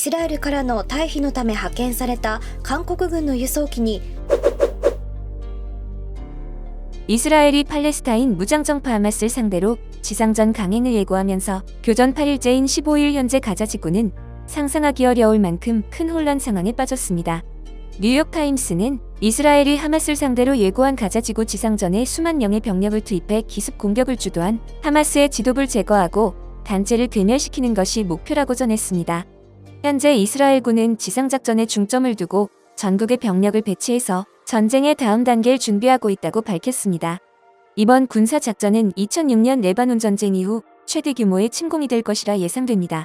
イスラエルからの退避のため派遣された韓国軍の輸送機に 이스라엘이 팔레스타인 무장정파 하마스를 상대로 지상전 강행을 예고하면서 교전 8일째인 15일 현재 가자 지구는 상상하기 어려울 만큼 큰 혼란 상황에 빠졌습니다. 뉴욕타임스는 이스라엘이 하마스를 상대로 예고한 가자 지구 지상전에 수만 명의 병력을 투입해 기습 공격을 주도한 하마스의 지도부를 제거하고 단체를 괴멸시키는 것이 목표라고 전했습니다. 현재 이스라엘군은 지상작전에 중점을 두고 전국의 병력을 배치해서 전쟁의 다음 단계를 준비하고 있다고 밝혔습니다. 이번 군사작전은 2006년 레바논 전쟁 이후 최대 규모의 침공이 될 것이라 예상됩니다.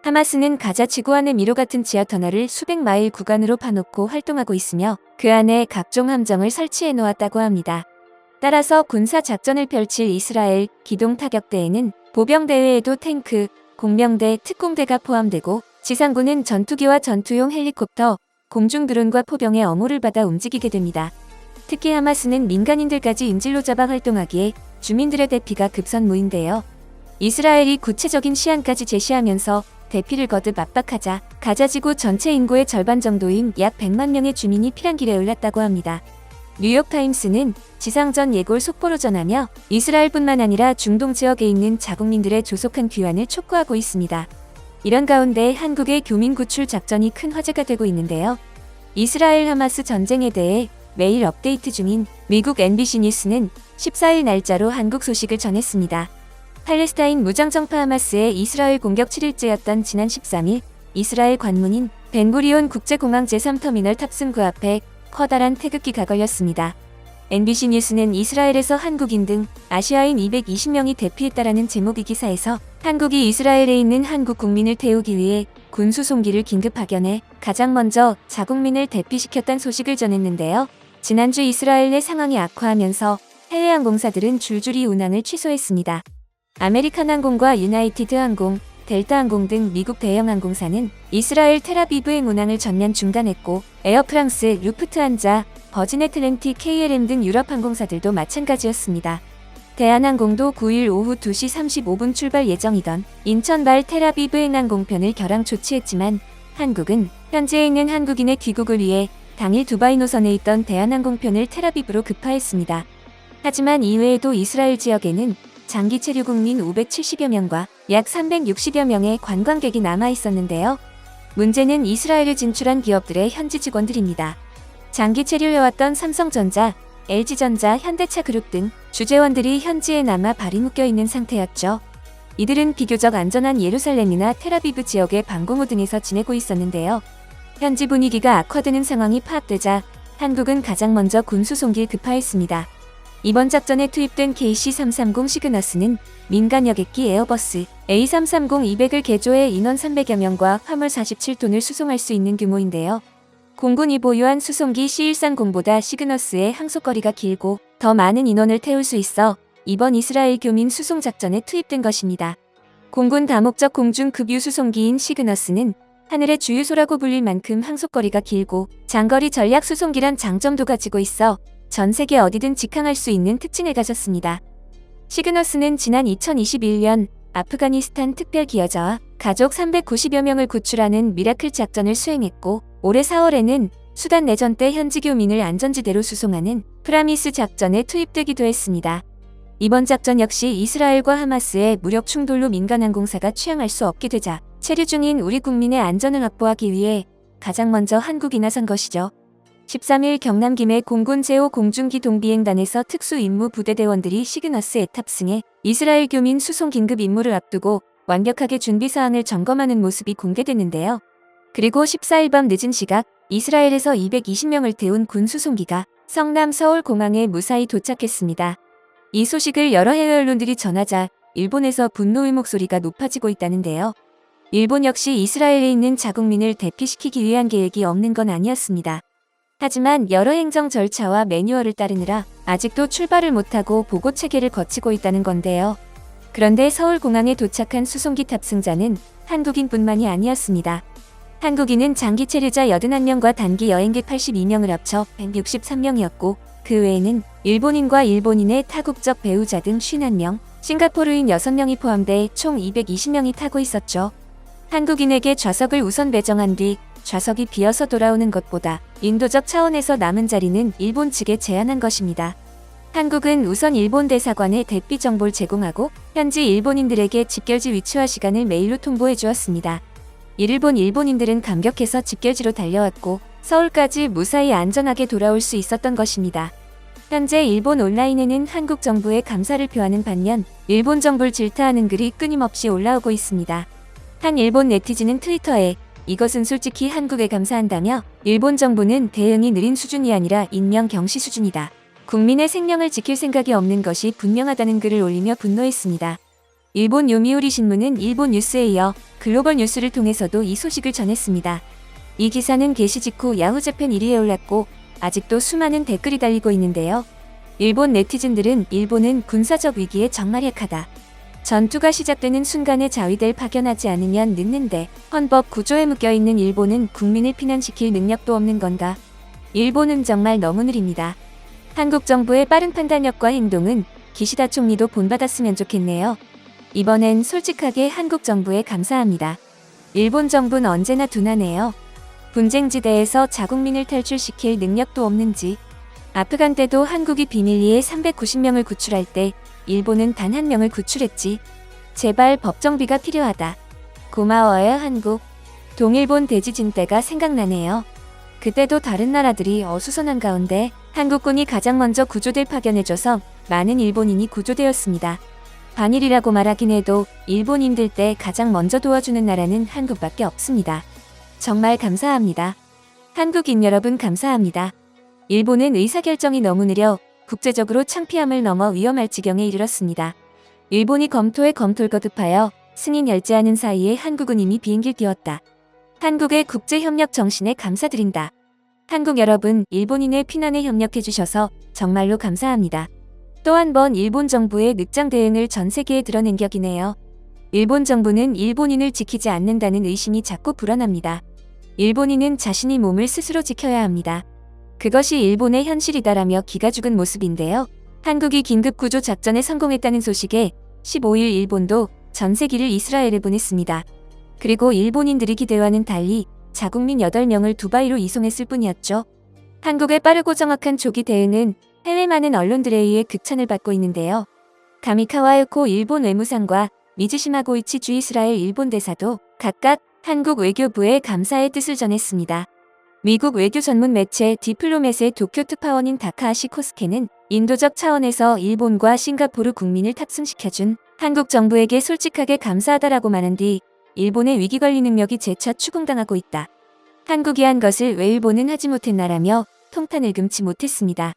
하마스는 가자 지구 안에 미로 같은 지하 터널을 수백 마일 구간으로 파놓고 활동하고 있으며 그 안에 각종 함정을 설치해 놓았다고 합니다. 따라서 군사작전을 펼칠 이스라엘 기동타격대에는 보병대 외에도 탱크, 공명대, 특공대가 포함되고 지상군은 전투기와 전투용 헬리콥터, 공중 드론과 포병의 어무를 받아 움직이게 됩니다. 특히 하마스는 민간인들까지 인질로 잡아 활동하기에 주민들의 대피가 급선무인데요. 이스라엘이 구체적인 시한까지 제시하면서 대피를 거듭 압박하자 가자지구 전체 인구의 절반 정도인 약 100만 명의 주민이 피난길에 올랐다고 합니다. 뉴욕타임스는 지상전 예고를 속보로 전하며 이스라엘뿐만 아니라 중동 지역에 있는 자국민들의 조속한 귀환을 촉구하고 있습니다. 이런 가운데 한국의 교민 구출 작전이 큰 화제가 되고 있는데요. 이스라엘 하마스 전쟁에 대해 매일 업데이트 중인 미국 MBC 뉴스는 14일 날짜로 한국 소식을 전했습니다. 팔레스타인 무장정파 하마스의 이스라엘 공격 7일째였던 지난 13일 이스라엘 관문인 벤구리온 국제공항 제3터미널 탑승구 앞에 커다란 태극기가 걸렸습니다. MBC 뉴스는 이스라엘에서 한국인 등 아시아인 220명이 대피했다라는 제목의 기사에서 한국이 이스라엘에 있는 한국 국민을 태우기 위해 군수송기를 긴급 파견해 가장 먼저 자국민을 대피시켰다는 소식을 전했는데요. 지난주 이스라엘 내 상황이 악화하면서 해외 항공사들은 줄줄이 운항을 취소했습니다. 아메리칸 항공과 유나이티드 항공, 델타 항공 등 미국 대형 항공사는 이스라엘 텔아비브행 운항을 전면 중단했고 에어프랑스, 루프트한자, 버진 애틀랜틱, KLM 등 유럽 항공사들도 마찬가지였습니다. 대한항공도 9일 오후 2시 35분 출발 예정이던 인천발 텔아비브행 항공편을 결항 조치했지만 한국은 현지에 있는 한국인의 귀국을 위해 당일 두바이 노선에 있던 대한항공편을 텔아비브로 급파했습니다. 하지만 이외에도 이스라엘 지역에는 장기 체류 국민 570여 명과 약 360여 명의 관광객이 남아 있었는데요. 문제는 이스라엘에 진출한 기업들의 현지 직원들입니다. 장기 체류해왔던 삼성전자, LG전자, 현대차 그룹 등 주재원들이 현지에 남아 발이 묶여 있는 상태였죠. 이들은 비교적 안전한 예루살렘이나 텔아비브 지역의 방공호 등에서 지내고 있었는데요. 현지 분위기가 악화되는 상황이 파악되자 한국은 가장 먼저 군수송기를 급파했습니다. 이번 작전에 투입된 KC-330 시그너스는 민간 여객기 에어버스 A330-200을 개조해 인원 300여 명과 화물 47톤을 수송할 수 있는 규모인데요. 공군이 보유한 수송기 C-130보다 시그너스의 항속거리가 길고 더 많은 인원을 태울 수 있어 이번 이스라엘 교민 수송 작전에 투입된 것입니다. 공군 다목적 공중급유 수송기인 시그너스는 하늘의 주유소라고 불릴 만큼 항속거리가 길고 장거리 전략 수송기란 장점도 가지고 있어 전 세계 어디든 직항할 수 있는 특징을 가졌습니다. 시그너스는 지난 2021년 아프가니스탄 특별기여자와 가족 390여 명을 구출하는 미라클 작전을 수행했고 올해 4월에는 수단 내전 때 현지 교민을 안전지대로 수송하는 프라미스 작전에 투입되기도 했습니다. 이번 작전 역시 이스라엘과 하마스의 무력 충돌로 민간 항공사가 취항할 수 없게 되자 체류 중인 우리 국민의 안전을 확보하기 위해 가장 먼저 한국이 나선 것이죠. 13일 경남 김해 공군 제5 공중기 동비행단에서 특수임무 부대대원들이 시그너스에 탑승해 이스라엘 교민 수송 긴급 임무를 앞두고 완벽하게 준비사항을 점검하는 모습이 공개됐는데요. 그리고 14일 밤 늦은 시각 이스라엘에서 220명을 태운 군 수송기가 성남 서울공항에 무사히 도착했습니다. 이 소식을 여러 해외 언론들이 전하자 일본에서 분노의 목소리가 높아지고 있다는데요. 일본 역시 이스라엘에 있는 자국민을 대피시키기 위한 계획이 없는 건 아니었습니다. 하지만 여러 행정 절차와 매뉴얼을 따르느라 아직도 출발을 못하고 보고 체계를 거치고 있다는 건데요. 그런데 서울공항에 도착한 수송기 탑승자는 한국인뿐만이 아니었습니다. 한국인은 장기 체류자 81명과 단기 여행객 82명을 합쳐 163명이었고 그 외에는 일본인과 일본인의 타국적 배우자 등 51명, 싱가포르인 6명이 포함돼 총 220명이 타고 있었죠. 한국인에게 좌석을 우선 배정한 뒤 좌석이 비어서 돌아오는 것보다 인도적 차원에서 남은 자리는 일본 측에 제안한 것입니다. 한국은 우선 일본 대사관에 대피 정보를 제공하고 현지 일본인들에게 집결지 위치와 시간을 메일로 통보해 주었습니다. 이를 본 일본인들은 감격해서 집결지로 달려왔고 서울까지 무사히 안전하게 돌아올 수 있었던 것입니다. 현재 일본 온라인에는 한국 정부에 감사를 표하는 반면 일본 정부를 질타하는 글이 끊임없이 올라오고 있습니다. 한 일본 네티즌은 트위터에 이것은 솔직히 한국에 감사한다며 일본 정부는 대응이 느린 수준이 아니라 인명 경시 수준이다. 국민의 생명을 지킬 생각이 없는 것이 분명하다는 글을 올리며 분노했습니다. 일본 요미우리 신문은 일본 뉴스에 이어 글로벌 뉴스를 통해서도 이 소식을 전했습니다. 이 기사는 게시 직후 야후재팬 1위에 올랐고 아직도 수많은 댓글이 달리고 있는데요. 일본 네티즌들은 일본은 군사적 위기에 정말약하다. 전투가 시작되는 순간에 자위대를 파견하지 않으면 늦는데 헌법 구조에 묶여있는 일본은 국민을 피난시킬 능력도 없는 건가? 일본은 정말 너무 느립니다. 한국 정부의 빠른 판단력과 행동은 기시다 총리도 본받았으면 좋겠네요. 이번엔 솔직하게 한국 정부에 감사합니다. 일본 정부는 언제나 둔하네요. 분쟁지대에서 자국민을 탈출시킬 능력도 없는지. 아프간 때도 한국이 비밀리에 390명을 구출할 때 일본은 단 한 명을 구출했지. 제발 법정비가 필요하다. 고마워요 한국. 동일본 대지진 때가 생각나네요. 그때도 다른 나라들이 어수선한 가운데 한국군이 가장 먼저 구조대를 파견해줘서 많은 일본인이 구조되었습니다. 반일이라고 말하긴 해도 일본 힘들 때 가장 먼저 도와주는 나라는 한국밖에 없습니다. 정말 감사합니다. 한국인 여러분 감사합니다. 일본은 의사결정이 너무 느려 국제적으로 창피함을 넘어 위험할 지경에 이르렀습니다. 일본이 검토에 검토를 거듭하여 승인 열지하는 사이에 한국은 이미 비행기를 띄웠다. 한국의 국제협력 정신에 감사드린다. 한국 여러분, 일본인의 피난에 협력해주셔서 정말로 감사합니다. 또 한 번 일본 정부의 늑장 대응을 전 세계에 드러낸 격이네요. 일본 정부는 일본인을 지키지 않는다는 의심이 자꾸 불어납니다. 일본인은 자신이 몸을 스스로 지켜야 합니다. 그것이 일본의 현실이다라며 기가 죽은 모습인데요. 한국이 긴급구조 작전에 성공했다는 소식에 15일 일본도 전세기를 이스라엘에 보냈습니다. 그리고 일본인들이 기대와는 달리 자국민 8명을 두바이로 이송했을 뿐이었죠. 한국의 빠르고 정확한 조기 대응은 해외 많은 언론들에 의해 극찬을 받고 있는데요. 가미카와 요코 일본 외무상과 미즈시마 고이치 주 이스라엘 일본 대사도 각각 한국 외교부에 감사의 뜻을 전했습니다. 미국 외교 전문 매체 디플로맷의 도쿄 특파원인 다카하시 코스케는 인도적 차원에서 일본과 싱가포르 국민을 탑승시켜준 한국 정부에게 솔직하게 감사하다라고 말한 뒤 일본의 위기관리 능력이 재차 추궁당하고 있다. 한국이 한 것을 왜 일본은 하지 못했나라며 통탄을 금치 못했습니다.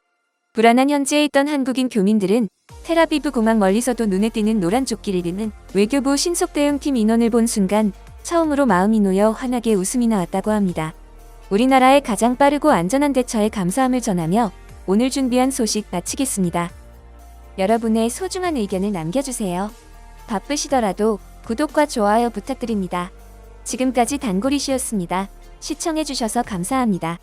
불안한 현지에 있던 한국인 교민들은 텔아비브 공항 멀리서도 눈에 띄는 노란 조끼를 입은 외교부 신속대응팀 인원을 본 순간 처음으로 마음이 놓여 환하게 웃음이 나왔다고 합니다. 우리나라의 가장 빠르고 안전한 대처에 감사함을 전하며 오늘 준비한 소식 마치겠습니다. 여러분의 소중한 의견을 남겨주세요. 바쁘시더라도 구독과 좋아요 부탁드립니다. 지금까지 단골이시였습니다. 시청해주셔서 감사합니다.